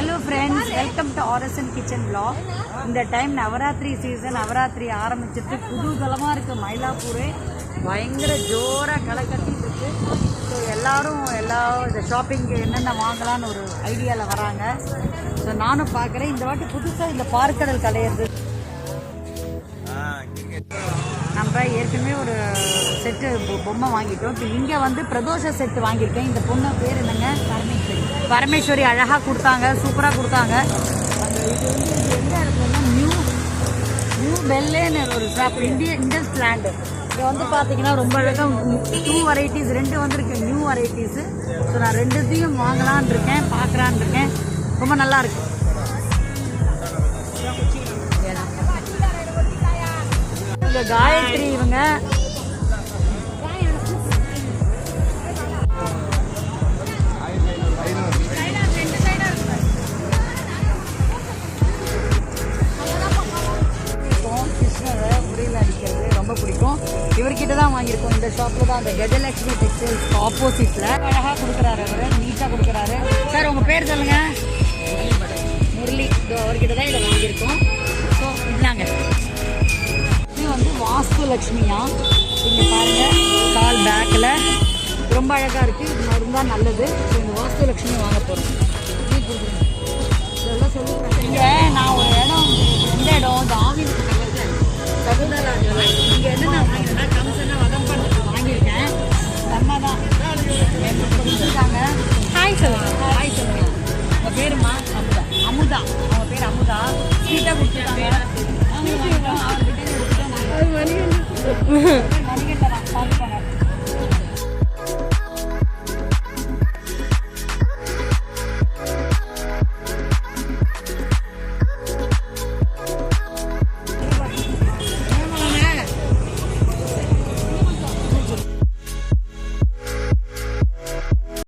Hello friends, welcome to RSN Kitchen Vlog. இந்த time Navaratri season, Navaratri ஆரம்பிச்சிட்டு குதூகலமாக இருக்குது. மயிலாப்பூரே பயங்கர ஜோராக களை கட்டிட்டு இருக்கு. ஸோ எல்லாரும் இந்த ஷாப்பிங்கு என்னென்ன வாங்கலான்னு ஒரு ஐடியாவில் வராங்க. ஸோ நானும் பார்க்குறேன். இந்த வாட்டி புதுசாக இந்த பார்க்கடல் கலையிறது. நம்ம ஏற்கனவே ஒரு செட்டு பொம்மை வாங்கிட்டோம். இப்போ இங்கே வந்து பிரதோஷ செட்டு வாங்கியிருக்கேன். இந்த பொண்ணு பேர் என்னங்க? பரமேஸ்வரி. அழகாக கொடுத்தாங்க, சூப்பராக கொடுத்தாங்க. அந்த இது வந்து எந்த இடத்துலன்னா நியூ பெல்லேன்னு ஒரு ஷாப், இண்டஸ் பிளான்ட். இங்கே வந்து பார்த்தீங்கன்னா ரொம்ப அழகாக 2 வெரைட்டிஸ் 2 வந்துருக்கு, நியூ வெரைட்டிஸு. ஸோ நான் 2த்தையும் வாங்கலான் இருக்கேன், பார்க்கலான் இருக்கேன். ரொம்ப நல்லா இருக்கு. காயத்ரி இவங்க கிருஷ்ணரை உரையில் அடிக்கிறது ரொம்ப பிடிக்கும். இவர்கிட்ட தான் வாங்கியிருக்கோம். இந்த ஷாப்பில் தான், அந்த கஜலட்சுமி டெக்ஸ்டைல்ஸ் ஆப்போசிட்டில். அழகாக கொடுக்குறாரு, அவர் நீட்டாக கொடுக்குறாரு. சார் உங்கள் பேர் சொல்லுங்க. முரளி. அவர்கிட்ட தான் இதை வாங்கியிருக்கோம். ஸோ இதாங்க வந்து வாஸ்து லட்சுமியா. இங்கே பாருங்கள், கால் பேக்கில் ரொம்ப அழகாக இருக்குது. இது இருந்தால் நல்லது. ஸோ இந்த வாஸ்து லட்சுமி வாங்க போகிறோம். இதெல்லாம் சொல்லுறேன். இங்கே நான் ஒரு இடம், இந்த இடம் இந்த ஆவின் சகுந்தரா. இங்கே என்ன நான் வாங்கினேன்னா கம்சன்னா வதம் பண்ணுறதுக்கு வாங்கியிருக்கேன். நம்ம தான் கொடுத்துருக்காங்க. ஹாய் சொல்லுங்கள். ஹாய் சொல்லுங்கள். உங்கள் பேருமா? அமுதா. அவங்க பேர் அமுதா. ஸ்வீட்டாக கொடுத்துருக்காங்க. அவர்கிட்ட எடுத்துகிட்டு